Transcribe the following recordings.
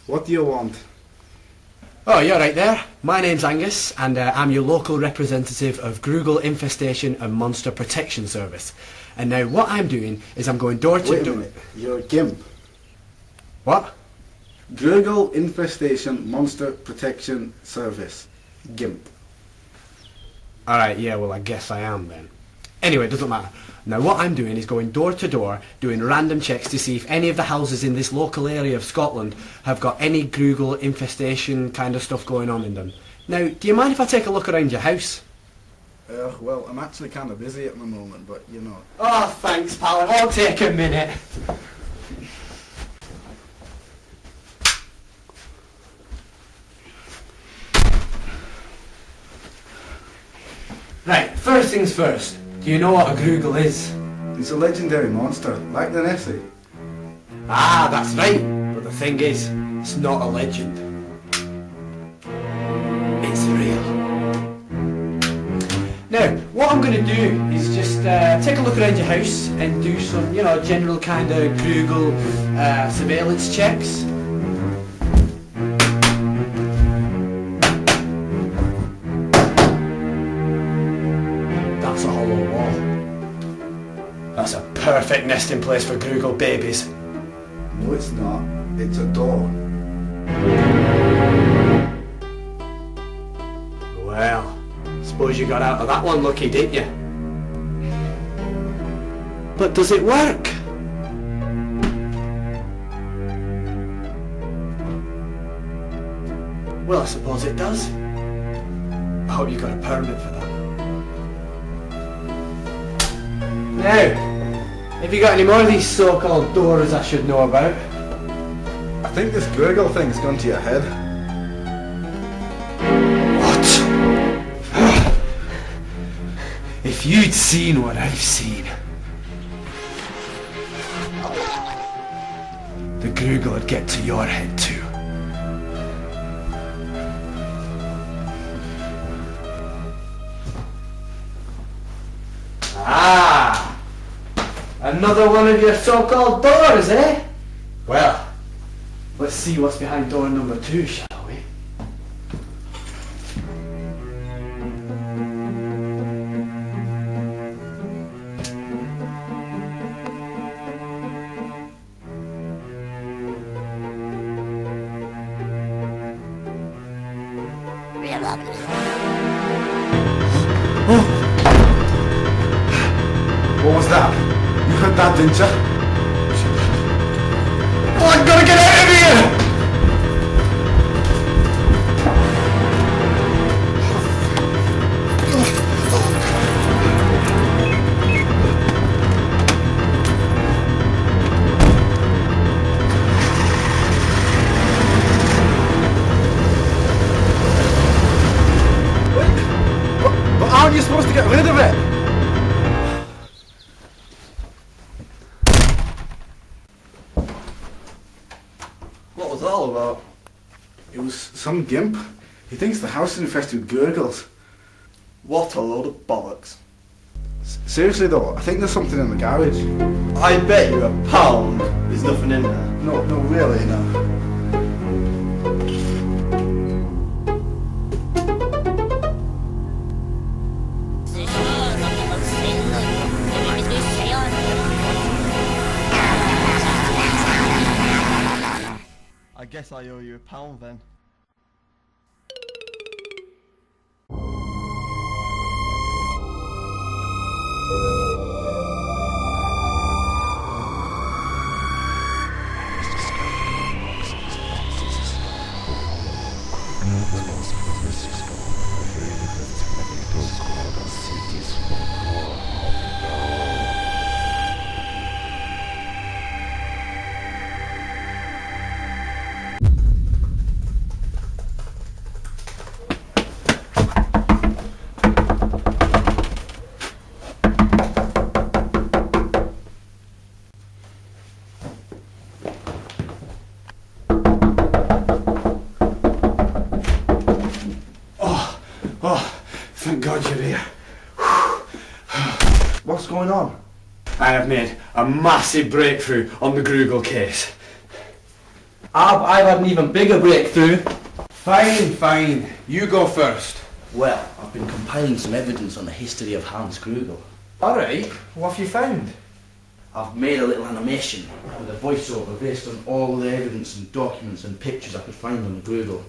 What do you want? Oh, you're right there. My name's Angus, and I'm your local representative of Grüigel Infestation and Monster Protection Service. And now what I'm doing is I'm going door to door... Wait a minute, you're a GIMP. What? Grüigel Infestation Monster Protection Service. GIMP. Alright, yeah, well I guess I am then. Anyway, it doesn't matter. Now what I'm doing is going door to door, doing random checks to see if any of the houses in this local area of Scotland have got any Grüigel infestation kind of stuff going on in them. Now, do you mind if I take a look around your house? Well, I'm actually kind of busy at the moment, but you know. Oh, thanks pal, it won't take a minute. Right, first things first. Do you know what a Grüigel is? It's a legendary monster, like the Nessie. Ah, that's right. But the thing is, it's not a legend. It's real. Now, what I'm going to do is just take a look around your house and do some, general kind of Grüigel surveillance checks. That's a hollow wall. That's a perfect nesting place for Grüigel babies. No, it's not. It's a door. Well, suppose you got out of that one lucky, didn't you? But does it work? Well, I suppose it does. I hope you got a permit for that. Now, have you got any more of these so-called doors I should know about? I think this Grüigel thing's gone to your head. What? If you'd seen what I've seen, the Grüigel would get to your head too. Ah! Another one of your so-called doors, eh? Well, let's see what's behind door number 2, shall we? Oh! What was that? You heard that, didn't you? Oh, I've got to get out of here! But aren't you supposed to get rid of it? What was that all about? It was some GIMP. He thinks the house is infested with Grüigels. What a load of bollocks. Seriously though, I think there's something in the garage. I bet you £1 there's nothing in there. No, really, no. I guess I owe you £1 then. Thank God you're here. What's going on? I have made a massive breakthrough on the Grüigel case. I've had an even bigger breakthrough. Fine. You go first. Well, I've been compiling some evidence on the history of Hans Grüigel. Alright, what have you found? I've made a little animation with a voiceover based on all the evidence and documents and pictures I could find on the Grüigel.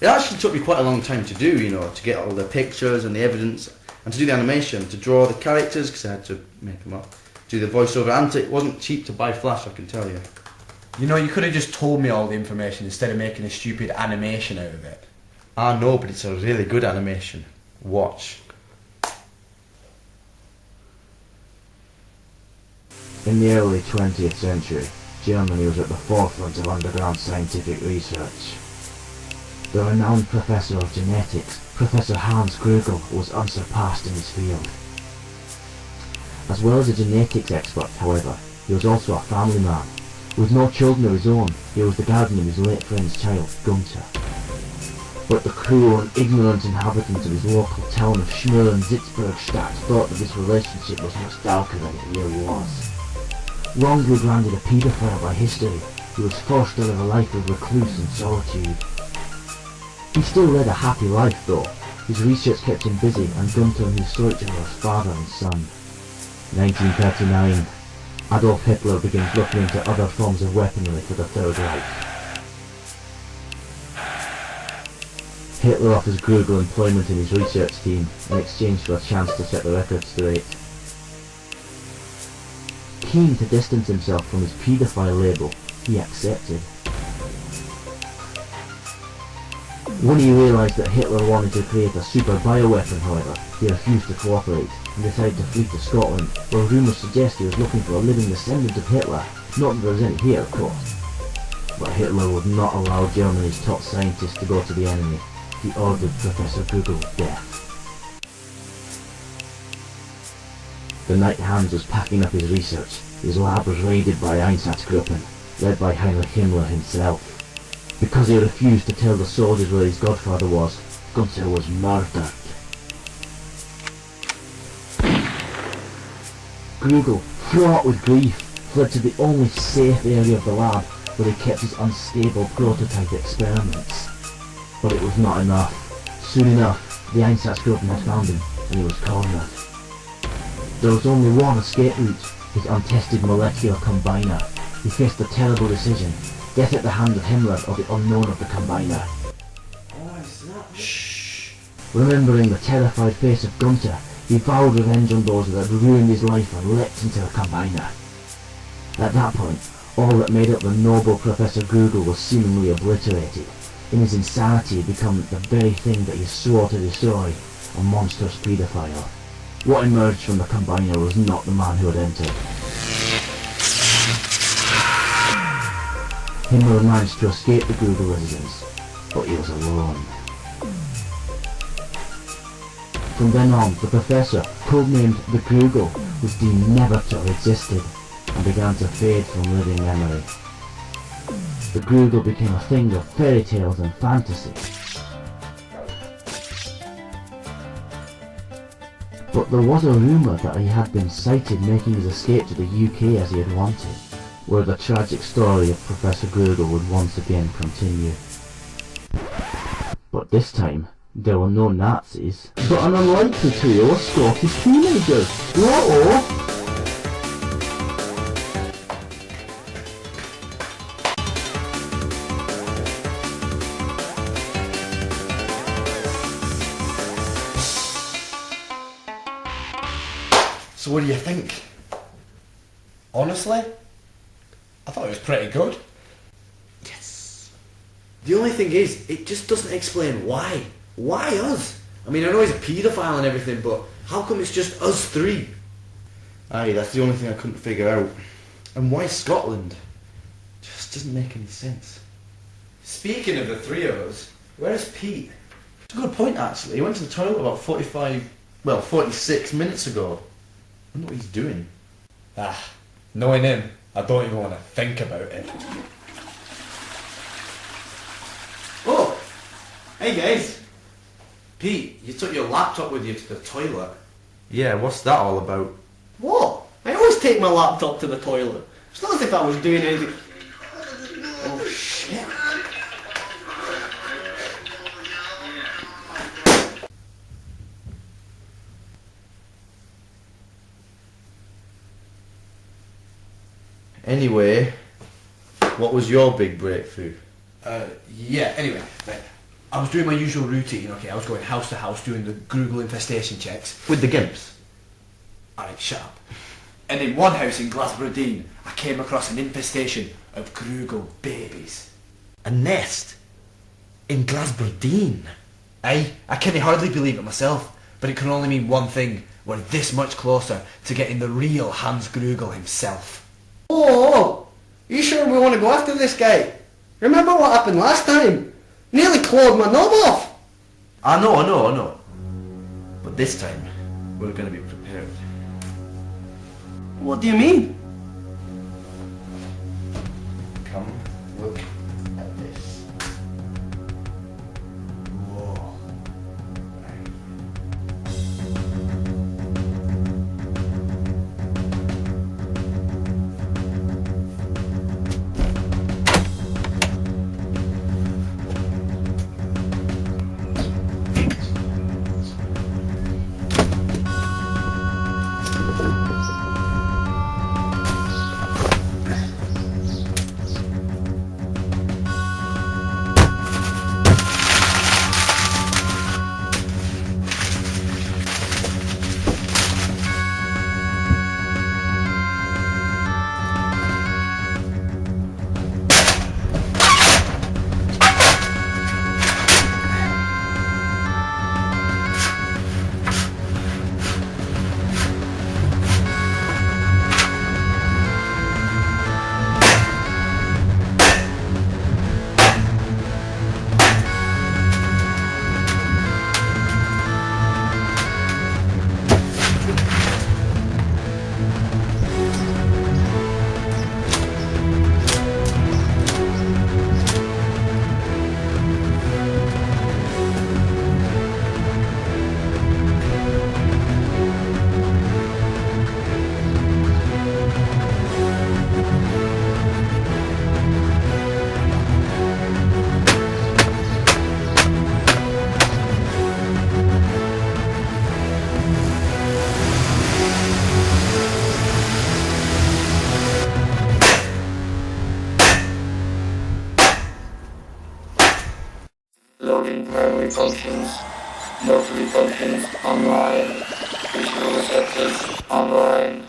It actually took me quite a long time to do, to get all the pictures and the evidence, and to do the animation, to draw the characters, because I had to make them up, do the voiceover, and it wasn't cheap to buy Flash, I can tell you. You could have just told me all the information instead of making a stupid animation out of it. I know, but it's a really good animation. Watch. In the early 20th century, Germany was at the forefront of underground scientific research. The renowned professor of genetics, Professor Hans Grüigel, was unsurpassed in his field. As well as a genetics expert, however, he was also a family man. With no children of his own, he was the guardian of his late friend's child, Gunther. But the cruel and ignorant inhabitants of his local town of Schmüren-Sitzbergstadt thought that this relationship was much darker than it really was. Wrongly branded a paedophile by history, he was forced to live a life of recluse and solitude. He still led a happy life though. His research kept him busy, and Gunther and his each other as father and son. 1939, Adolf Hitler begins looking into other forms of weaponry for the Third Reich. Hitler offers Grüigel employment in his research team in exchange for a chance to set the record straight. Keen to distance himself from his paedophile label, he accepted. When he realised that Hitler wanted to create a super bioweapon, however, he refused to cooperate and decided to flee to Scotland, where rumours suggest he was looking for a living descendant of Hitler. Not that there was any here, of course. But Hitler would not allow Germany's top scientist to go to the enemy. He ordered Professor Grüigel's death. The night Hans was packing up his research, his lab was raided by Einsatzgruppen, led by Heinrich Himmler himself. Because he refused to tell the soldiers where his godfather was, Gunther was murdered. Grüigel, fraught with grief, fled to the only safe area of the lab where he kept his unstable prototype experiments. But it was not enough. Soon enough, the Einsatzgruppen had found him, and he was cornered. There was only one escape route, his untested molecular combiner. He faced a terrible decision: death at the hand of Himmler or the unknown of the combiner. Shh. Remembering the terrified face of Gunther, he vowed revenge on those that had ruined his life and leapt into the combiner. At that point, all that made up the noble Professor Grüigel was seemingly obliterated. In his insanity, he had become the very thing that he swore to destroy, a monstrous paedophile. What emerged from the combiner was not the man who had entered. Himmler managed to escape the Grüigel residence, but he was alone. From then on, the professor, codenamed the Grüigel, was deemed never to have existed, and began to fade from living memory. The Grüigel became a thing of fairy tales and fantasy. But there was a rumour that he had been sighted making his escape to the UK as he had wanted, where the tragic story of Professor Grüigel would once again continue. But this time, there were no Nazis, but an unlikely trio of Scottish teenagers. Whoa! So what do you think? Honestly, I thought it was pretty good. Yes. The only thing is, it just doesn't explain why. Why us? I mean, I know he's a paedophile and everything, but how come it's just us three? Aye, that's the only thing I couldn't figure out. And why Scotland? Just doesn't make any sense. Speaking of the three of us, where's Pete? It's a good point, actually. He went to the toilet about 46 minutes ago. I wonder what he's doing. Knowing him, I don't even want to think about it. Oh! Hey guys! Pete, you took your laptop with you to the toilet. Yeah, what's that all about? What? I always take my laptop to the toilet. It's not as if I was doing anything... Oh, shit. Anyway, what was your big breakthrough? Yeah, anyway, right. I was doing my usual routine, okay, I was going house to house doing the Grüigel infestation checks. With the gimps? Alright, shut up. And in one house in Glasberdine, I came across an infestation of Grüigel babies. A nest? In Glasberdine? Aye, I can hardly believe it myself, but it can only mean one thing. We're this much closer to getting the real Hans Grüigel himself. Oh, you sure we want to go after this guy? Remember what happened last time? Nearly clawed my knob off. I know. But this time, we're going to be prepared. What do you mean? Come, look at this. Whoa. Loading primary functions. Notary functions online. Visual receptors online.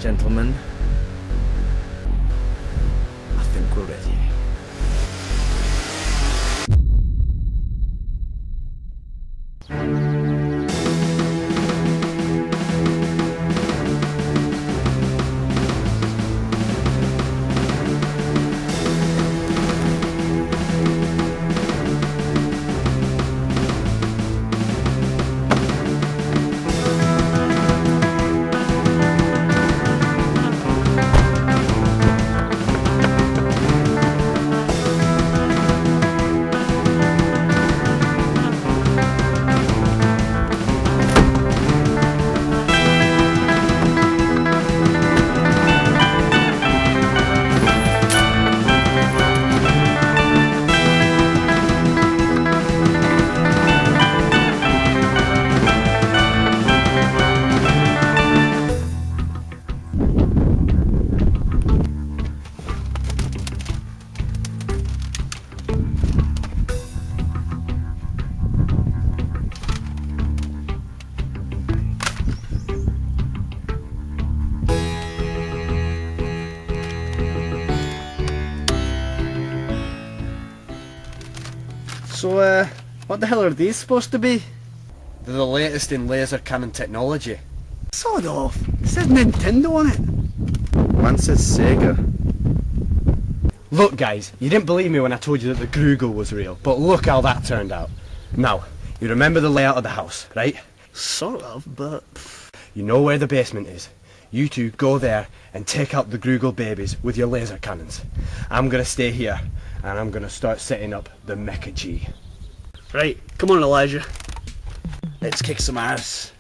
Gentlemen, I think we're ready. So, what the hell are these supposed to be? They're the latest in laser cannon technology. Sod off. It says Nintendo on it. One says Sega. Look guys, you didn't believe me when I told you that the Grüigel was real, but look how that turned out. Now, you remember the layout of the house, right? Sort of, but... You know where the basement is. You two go there and take out the Grüigel babies with your laser cannons. I'm gonna stay here and I'm gonna start setting up the Mecha G. Right, come on Elijah. Let's kick some ass.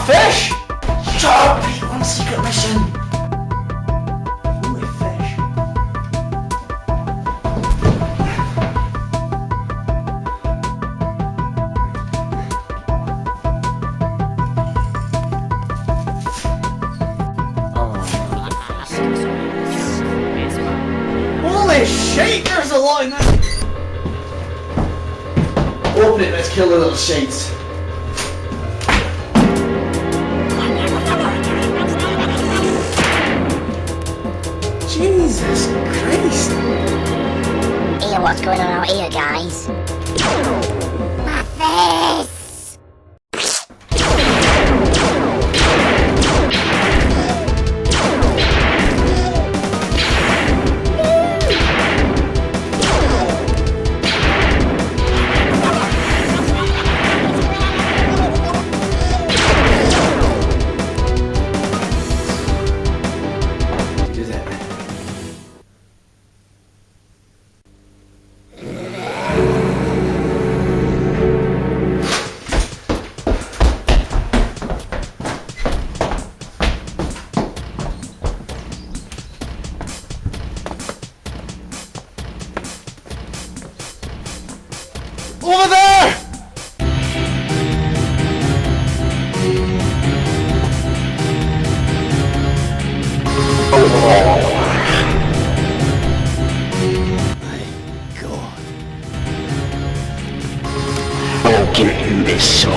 Fish! Shut up! It's one secret mission! Holy fish. Holy shit, there's a lot in there! Open it, let's kill the little shades. Jesus Christ! Hear what's going on out here, guys? My face! Over there! My God. Fucking missile.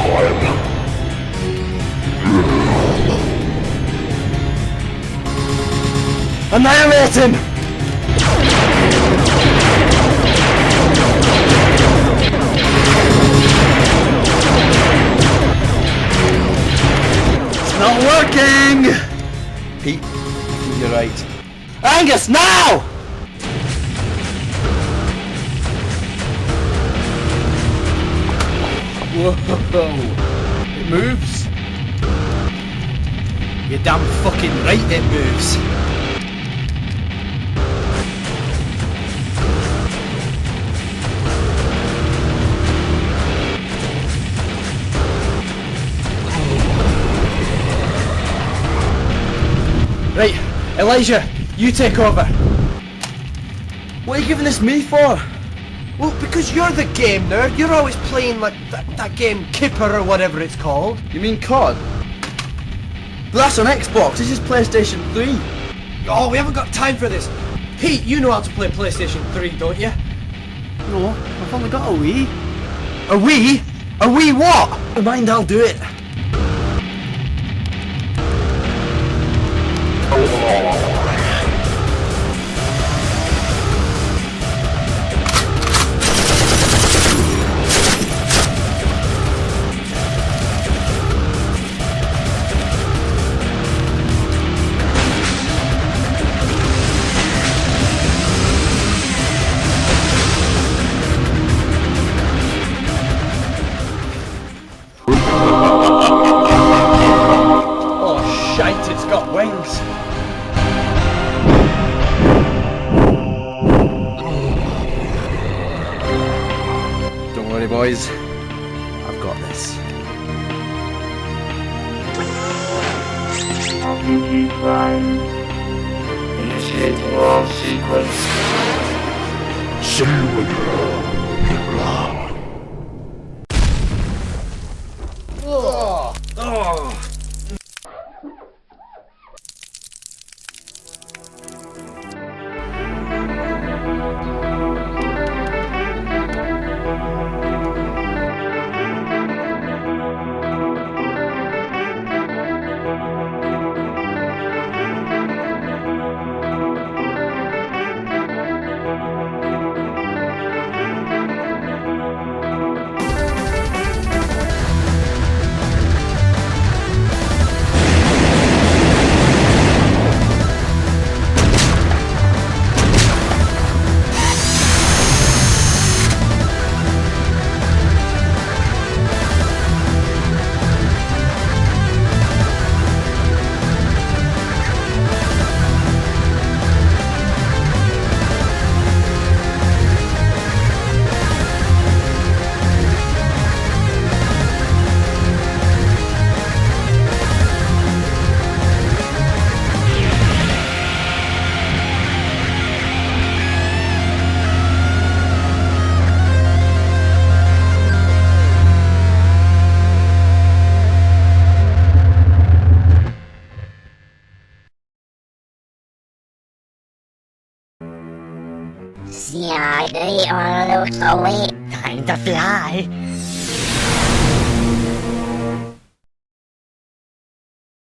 Annihilate him! Not working! Pete, I think you're right. Angus, now! Whoa! It moves. You're damn fucking right it moves. Right, Elijah, you take over. What are you giving this me for? Well, because you're the game nerd, you're always playing like that game Kipper or whatever it's called. You mean COD? But that's on Xbox, this is PlayStation 3. Oh, we haven't got time for this. Pete, you know how to play PlayStation 3, don't you? No, I've only got a Wii. A Wii? A Wii what? Never mind, I'll do it. It's got wings. Don't worry, boys. I've got this. Initiating launch sequence. soon, Kieran. See, I do you wanna lose the weight? Time to fly.